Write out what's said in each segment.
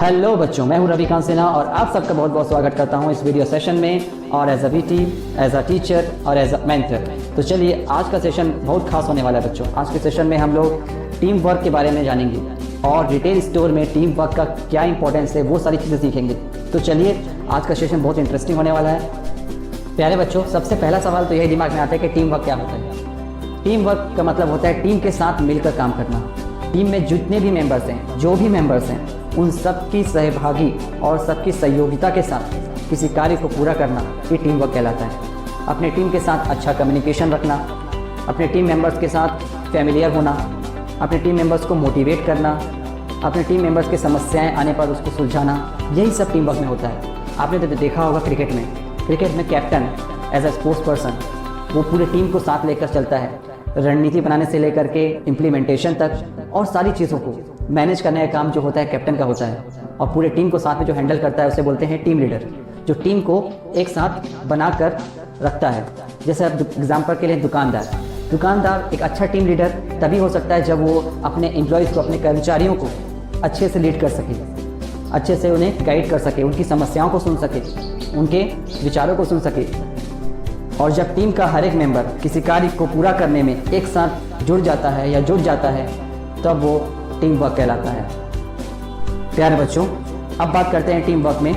Hello बच्चों, मैं हूं रविकांत सिन्हा और आप सबका बहुत बहुत स्वागत करता हूं इस वीडियो सेशन में, और as a BT, as a teacher और एज अ मेंटर। तो चलिए, आज का सेशन बहुत खास होने वाला है बच्चों। आज के सेशन में हम लोग टीम वर्क के बारे में जानेंगे और रिटेल स्टोर में टीम वर्क का क्या इंपॉर्टेंस है, वो सारी चीज़ें सीखेंगे। तो चलिए, आज का सेशन बहुत इंटरेस्टिंग होने वाला है। प्यारे बच्चों, सबसे पहला सवाल तो यही दिमाग में आता है कि टीम वर्क क्या होता है। टीम वर्क का मतलब होता है टीम के साथ मिलकर काम करना। टीम में जितने भी मेंबर्स हैं, जो भी मेंबर्स हैं, उन सबकी सहभागी और सबकी सहयोगिता के साथ किसी कार्य को पूरा करना, ये टीम वर्क कहलाता है। अपने टीम के साथ अच्छा कम्युनिकेशन रखना, अपने टीम मेंबर्स के साथ फैमिलियर होना, अपने टीम मेंबर्स को मोटिवेट करना, अपने टीम मेंबर्स की समस्याएं आने पर उसको सुलझाना, यही सब टीम वर्क में होता है। आपने तो देखा होगा क्रिकेट में captain as a sports person वो पूरे टीम को साथ लेकर चलता है, रणनीति बनाने से लेकर के इम्प्लीमेंटेशन तक, और सारी चीज़ों को मैनेज करने का काम जो होता है कैप्टन का होता है। और पूरे टीम को साथ में जो हैंडल करता है उसे बोलते हैं टीम लीडर, जो टीम को एक साथ बनाकर रखता है। जैसे अब एग्जाम्पल के लिए दुकानदार एक अच्छा टीम लीडर तभी हो सकता है जब वो अपने एम्प्लॉयज़ को, अपने कर्मचारियों को अच्छे से लीड कर सके, अच्छे से उन्हें गाइड कर सके, उनकी समस्याओं को सुन सके, उनके विचारों को सुन सके। और जब टीम का हर एक मेंबर किसी कार्य को पूरा करने में एक साथ जुड़ जाता है या जुट जाता है, तब वो टीम वर्क कहलाता है। प्यारे बच्चों, अब बात करते हैं टीम वर्क में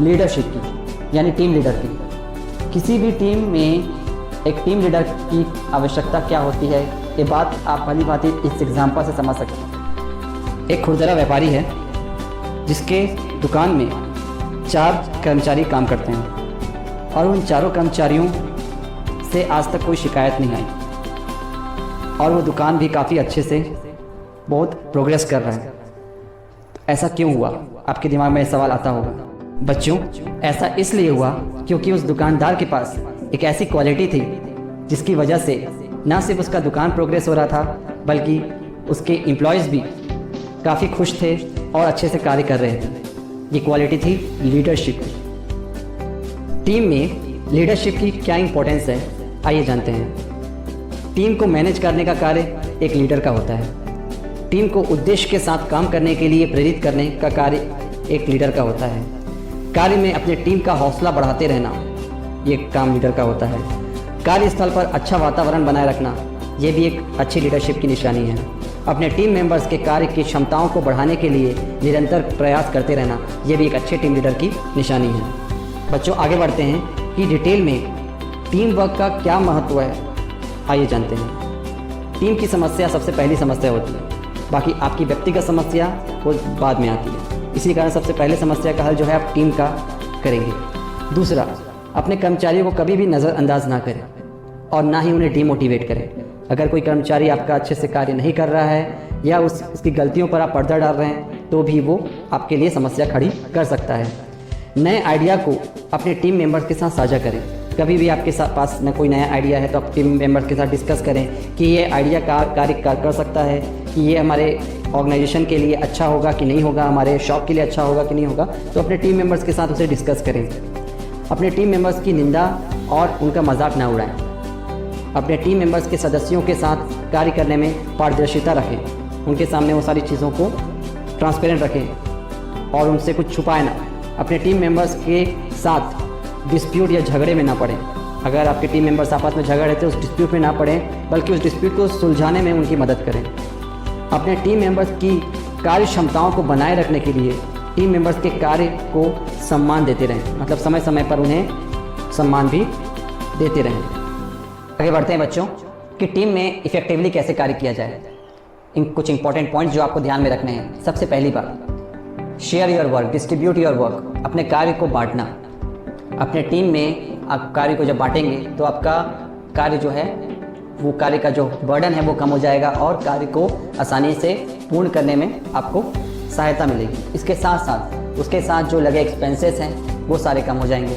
लीडरशिप की, यानी टीम लीडर की। किसी भी टीम में एक टीम लीडर की आवश्यकता क्या होती है, ये बात आप भली भांति इस एग्जाम्पल से समझ सकते हैं। एक खुरदरा व्यापारी है जिसके दुकान में 4 कर्मचारी काम करते हैं और उन चारों कर्मचारियों से आज तक कोई शिकायत नहीं आई और वो दुकान भी काफ़ी अच्छे से बहुत प्रोग्रेस कर रहा है। ऐसा क्यों हुआ? आपके दिमाग में सवाल आता होगा। बच्चों, ऐसा इसलिए हुआ क्योंकि उस दुकानदार के पास एक ऐसी क्वालिटी थी जिसकी वजह से ना सिर्फ उसका दुकान प्रोग्रेस हो रहा था, बल्कि उसके एम्प्लॉयज़ भी काफ़ी खुश थे और अच्छे से कार्य कर रहे थे। ये क्वालिटी थी लीडरशिप की। टीम में लीडरशिप की क्या इंपॉर्टेंस है, आइए जानते हैं। टीम को मैनेज करने का कार्य एक लीडर का होता है। टीम को उद्देश्य के साथ काम करने के लिए प्रेरित करने का कार्य एक लीडर का होता है। कार्य में अपने टीम का हौसला बढ़ाते रहना, ये काम लीडर का होता है। कार्यस्थल पर अच्छा वातावरण बनाए रखना, ये भी एक अच्छी लीडरशिप की निशानी है। अपने टीम मेंबर्स के कार्य की क्षमताओं को बढ़ाने के लिए निरंतर प्रयास करते रहना, ये भी एक अच्छे टीम लीडर की निशानी है। बच्चों, आगे बढ़ते हैं कि डिटेल में टीम वर्क का क्या महत्व है, आइए जानते हैं। टीम की समस्या सबसे पहली समस्या होती है, बाकी आपकी व्यक्तिगत समस्या वो बाद में आती है। इसी कारण सबसे पहले समस्या का हल जो है आप टीम का करेंगे। दूसरा, अपने कर्मचारियों को कभी भी नज़रअंदाज ना करें और ना ही उन्हें डीमोटिवेट करें। अगर कोई कर्मचारी आपका अच्छे से कार्य नहीं कर रहा है या उसकी गलतियों पर आप पर्दा डाल रहे हैं, तो भी वो आपके लिए समस्या खड़ी कर सकता है। नए आइडिया को अपने टीम मेंबर्स के साथ साझा करें। कभी भी आपके पास न कोई नया आइडिया है तो आप टीम मेंबर्स के साथ डिस्कस करें कि ये आइडिया कार्य कर सकता है, कि ये हमारे ऑर्गेनाइजेशन के लिए अच्छा होगा कि नहीं होगा, हमारे शॉप के लिए अच्छा होगा कि नहीं होगा। तो अपने टीम मेंबर्स के साथ उसे डिस्कस करें। अपने टीम मेंबर्स की निंदा और उनका मजाक ना उड़ाएं। अपने टीम मेंबर्स के सदस्यों के साथ कार्य करने में पारदर्शिता रखें। उनके सामने वो सारी चीज़ों को ट्रांसपेरेंट रखें और उनसे कुछ छुपाए ना। अपने टीम मेंबर्स के साथ डिस्प्यूट या झगड़े में ना पड़ें। अगर आपके टीम मेंबर्स आपस में झगड़ रहे थे, उस डिस्प्यूट में ना पड़ें, बल्कि उस डिस्प्यूट को सुलझाने में उनकी मदद करें। अपने टीम मेंबर्स की कार्य क्षमताओं को बनाए रखने के लिए टीम मेंबर्स के कार्य को सम्मान देते रहें, मतलब समय समय पर उन्हें सम्मान भी देते रहें। आगे बढ़ते हैं बच्चों कि टीम में इफेक्टिवली कैसे कार्य किया जाए। इन कुछ इंपॉर्टेंट पॉइंट्स जो आपको ध्यान में रखने हैं। सबसे पहली बात, share your work, distribute your work. अपने कार्य को बांटना। अपने टीम में आप कार्य को जब बांटेंगे तो आपका कार्य जो है, वो कार्य का जो बर्डन है वो कम हो जाएगा और कार्य को आसानी से पूर्ण करने में आपको सहायता मिलेगी। इसके साथ साथ उसके साथ जो लगे एक्सपेंसेस हैं वो सारे कम हो जाएंगे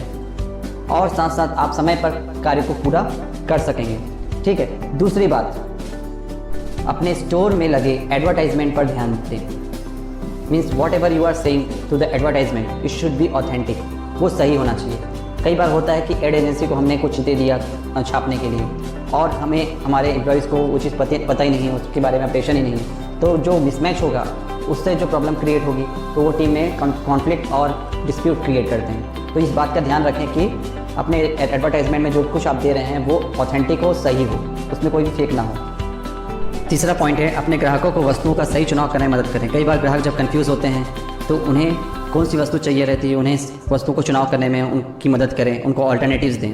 और साथ साथ आप समय पर कार्य को पूरा कर सकेंगे। ठीक है। दूसरी बात, अपने स्टोर में लगे एडवर्टाइजमेंट पर ध्यान दें। Means whatever you are saying to the advertisement, it should be authentic, वो सही होना चाहिए। कई बार होता है कि एड एजेंसी को हमने कुछ दे दिया छापने के लिए और हमें हमारे एम्प्लॉयज़ को वो चीज़ पता ही नहीं है, उसके बारे में अपडेशन ही नहीं है, तो जो मिसमैच होगा उससे जो प्रॉब्लम क्रिएट होगी तो वो टीम में कॉन्फ्लिक्ट और डिस्प्यूट क्रिएट करते हैं। तो इस बात का ध्यान रखें कि अपने एडवर्टाइजमेंट में जो कुछ आप दे रहे हैं वो ऑथेंटिक हो, सही हो, उसमें कोई भी फेक ना हो। तीसरा पॉइंट है अपने ग्राहकों को वस्तुओं का सही चुनाव करने में मदद करें। कई बार ग्राहक जब कंफ्यूज होते हैं तो उन्हें कौन सी वस्तु चाहिए रहती है, उन्हें वस्तु को चुनाव करने में उनकी मदद करें, उनको ऑल्टरनेटिव्स दें।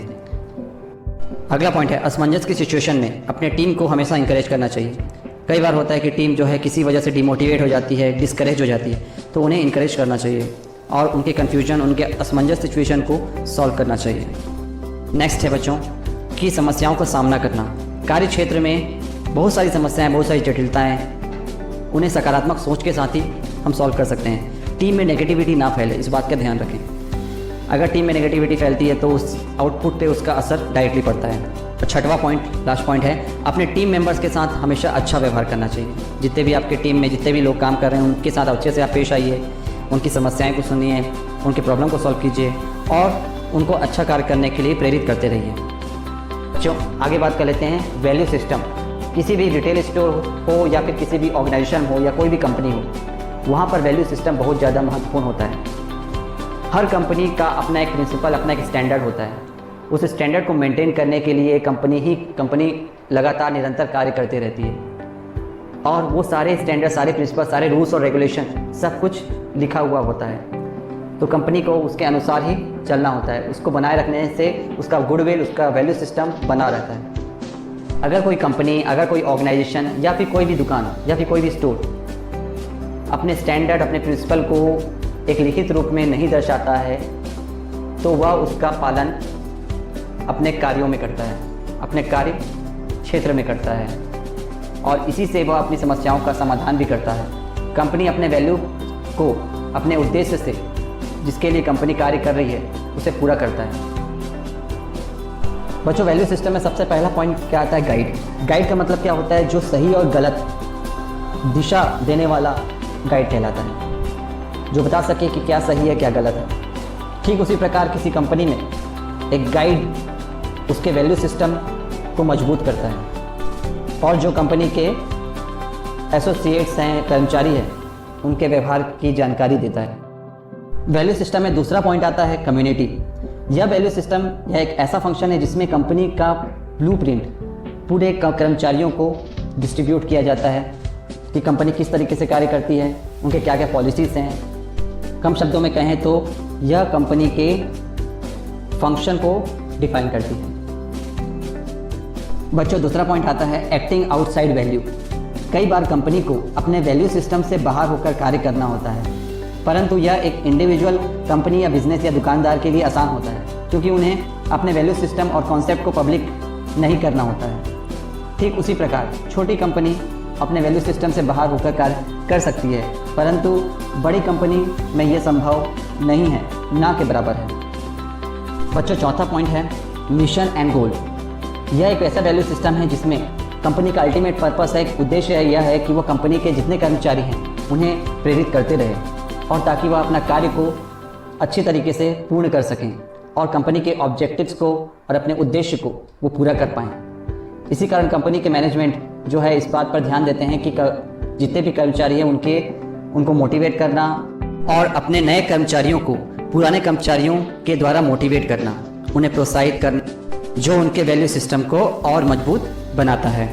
अगला पॉइंट है असमंजस की सिचुएशन में अपने टीम को हमेशा इंकरेज करना चाहिए। कई बार होता है कि टीम जो है किसी वजह से डिमोटिवेट हो जाती है, डिस्करेज हो जाती है, तो उन्हें इंकरेज करना चाहिए और उनके कन्फ्यूजन, उनके असमंजस सिचुएशन को सॉल्व करना चाहिए। नेक्स्ट है बच्चों की समस्याओं का सामना करना। कार्य क्षेत्र में बहुत सारी समस्याएं, बहुत सारी जटिलताएं, उन्हें सकारात्मक सोच के साथ ही हम सॉल्व कर सकते हैं। टीम में नेगेटिविटी ना फैले, इस बात का ध्यान रखें। अगर टीम में नेगेटिविटी फैलती है तो उस आउटपुट पे उसका असर डायरेक्टली पड़ता है। तो छठवां पॉइंट, लास्ट पॉइंट है अपने टीम मेंबर्स के साथ हमेशा अच्छा व्यवहार करना चाहिए। जितने भी आपके टीम में जितने भी लोग काम कर रहे हैं उनके साथ अच्छे से आप पेश आइए, उनकी समस्याएं को सुनिए, उनके प्रॉब्लम को सॉल्व कीजिए और उनको अच्छा कार्य करने के लिए प्रेरित करते रहिए। बच्चों आगे बात कर लेते हैं वैल्यू सिस्टम। किसी भी रिटेल स्टोर हो या फिर किसी भी ऑर्गेनाइजेशन हो या कोई भी कंपनी हो, वहाँ पर वैल्यू सिस्टम बहुत ज़्यादा महत्वपूर्ण होता है। हर कंपनी का अपना एक प्रिंसिपल, अपना एक स्टैंडर्ड होता है। उस स्टैंडर्ड को मेंटेन करने के लिए कंपनी लगातार निरंतर कार्य करती रहती है और वो सारे स्टैंडर्ड, सारे प्रिंसिपल, सारे रूल्स और रेगुलेशन सब कुछ लिखा हुआ होता है। तो कंपनी को उसके अनुसार ही चलना होता है। उसको बनाए रखने से उसका गुडविल, उसका वैल्यू सिस्टम बना रहता है। अगर कोई कंपनी, अगर कोई ऑर्गेनाइजेशन या फिर कोई भी दुकान या फिर कोई भी स्टोर अपने स्टैंडर्ड, अपने प्रिंसिपल को एक लिखित रूप में नहीं दर्शाता है तो वह उसका पालन अपने कार्यों में करता है, अपने कार्य क्षेत्र में करता है और इसी से वह अपनी समस्याओं का समाधान भी करता है। कंपनी अपने वैल्यू को अपने उद्देश्य से, जिसके लिए कंपनी कार्य कर रही है, उसे पूरा करता है। बच्चों वैल्यू सिस्टम में सबसे पहला पॉइंट क्या आता है? गाइड। गाइड का मतलब क्या होता है? जो सही और गलत दिशा देने वाला गाइड कहलाता है, जो बता सके कि क्या सही है क्या गलत है। ठीक उसी प्रकार किसी कंपनी में एक गाइड उसके वैल्यू सिस्टम को मजबूत करता है और जो कंपनी के एसोसिएट्स हैं, कर्मचारी हैं, उनके व्यवहार की जानकारी देता है। वैल्यू सिस्टम में दूसरा पॉइंट आता है कम्युनिटी। यह वैल्यू सिस्टम यह एक ऐसा फंक्शन है जिसमें कंपनी का ब्लूप्रिंट पूरे कर्मचारियों को डिस्ट्रीब्यूट किया जाता है कि कंपनी किस तरीके से कार्य करती है, उनके क्या क्या पॉलिसीज़ हैं। कम शब्दों में कहें तो यह कंपनी के फंक्शन को डिफाइन करती है। बच्चों दूसरा पॉइंट आता है एक्टिंग आउटसाइड वैल्यू। कई बार कंपनी को अपने वैल्यू सिस्टम से बाहर होकर कार्य करना होता है, परंतु यह एक इंडिविजुअल कंपनी या बिजनेस या दुकानदार के लिए आसान होता है क्योंकि उन्हें अपने वैल्यू सिस्टम और कॉन्सेप्ट को पब्लिक नहीं करना होता है। ठीक उसी प्रकार छोटी कंपनी अपने वैल्यू सिस्टम से बाहर होकर कार्य कर सकती है, परंतु बड़ी कंपनी में यह संभव नहीं है, ना के बराबर है। बच्चों चौथा पॉइंट है मिशन एंड गोल। यह एक ऐसा वैल्यू सिस्टम है जिसमें कंपनी का अल्टीमेट पर्पस है, उद्देश्य यह है कि वह कंपनी के जितने कर्मचारी हैं उन्हें प्रेरित करते रहे और ताकि वह अपना कार्य को अच्छी तरीके से पूर्ण कर सकें और कंपनी के ऑब्जेक्टिव्स को और अपने उद्देश्य को वो पूरा कर पाएँ। इसी कारण कंपनी के मैनेजमेंट जो है इस बात पर ध्यान देते हैं कि जितने भी कर्मचारी हैं उनको मोटिवेट करना और अपने नए कर्मचारियों को पुराने कर्मचारियों के द्वारा मोटिवेट करना, उन्हें प्रोत्साहित करना, जो उनके वैल्यू सिस्टम को और मजबूत बनाता है।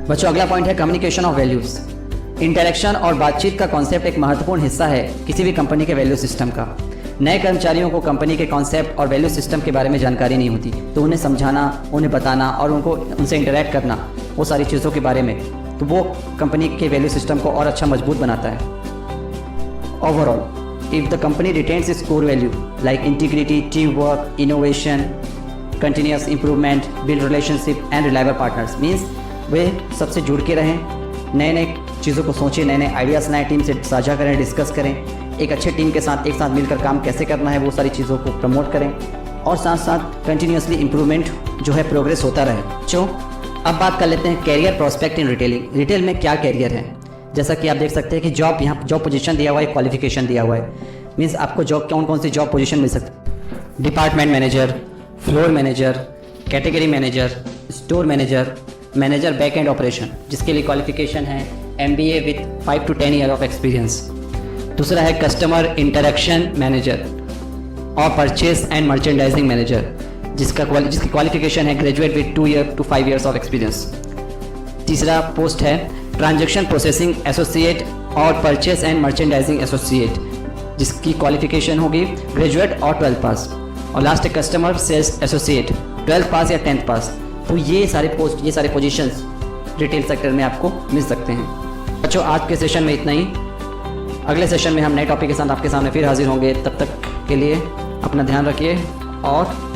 बच्चों अगला पॉइंट है कम्युनिकेशन ऑफ वैल्यूज़। इंटरेक्शन और बातचीत का कॉन्सेप्ट एक महत्वपूर्ण हिस्सा है किसी भी कंपनी के वैल्यू सिस्टम का। नए कर्मचारियों को कंपनी के कॉन्सेप्ट और वैल्यू सिस्टम के बारे में जानकारी नहीं होती, तो उन्हें समझाना, उन्हें बताना और उनसे इंटरेक्ट करना वो सारी चीज़ों के बारे में, तो वो कंपनी के वैल्यू सिस्टम को और अच्छा मजबूत बनाता है। Overall if the company retains its core value like integrity, team work, innovation, continuous improvement, build relationship and reliable partners, means वे सबसे जुड़ के रहें, नए नए चीज़ों को सोचें, नए नए आइडियाज़ लाएँ, टीम से साझा करें, डिस्कस करें, एक अच्छे टीम के साथ एक साथ मिलकर काम कैसे करना है वो सारी चीज़ों को प्रमोट करें और साथ साथ कंटिन्यूसली इंप्रूवमेंट जो है प्रोग्रेस होता रहे। तो अब बात कर लेते हैं कैरियर प्रोस्पेक्ट इन रिटेलिंग। रिटेल में क्या कैरियर है? जैसा कि आप देख सकते हैं कि यहाँ जॉब पोजीशन दिया हुआ है, क्वालिफिकेशन दिया हुआ है, मीन्स आपको जॉब कौन कौन सी जॉब पोजीशन मिल सकती है। Department manager, floor manager, category manager, store manager, manager back and operation, जिसके लिए क्वालिफिकेशन है MBA with 5 to 10 year of experience. दूसरा है कस्टमर इंटरेक्शन मैनेजर और परचेस एंड मर्चेंडाइजिंग मैनेजर, जिसकी क्वालिफिकेशन है graduate with 2 year to 5 years of experience. तीसरा post है ट्रांजैक्शन प्रोसेसिंग एसोसिएट और परचेस एंड मर्चेंडाइजिंग एसोसिएट, जिसकी क्वालिफिकेशन होगी ग्रेजुएट और 12 पास। और लास्ट है कस्टमर सेल्स एसोसिएट, 12 पास या 10th पास। तो ये सारे पोजीशंस रिटेल सेक्टर में आपको मिल सकते हैं। बच्चों, आज के सेशन में इतना ही। अगले सेशन में हम नए टॉपिक के साथ आपके सामने फिर हाजिर होंगे। तब तक के लिए अपना ध्यान रखिए और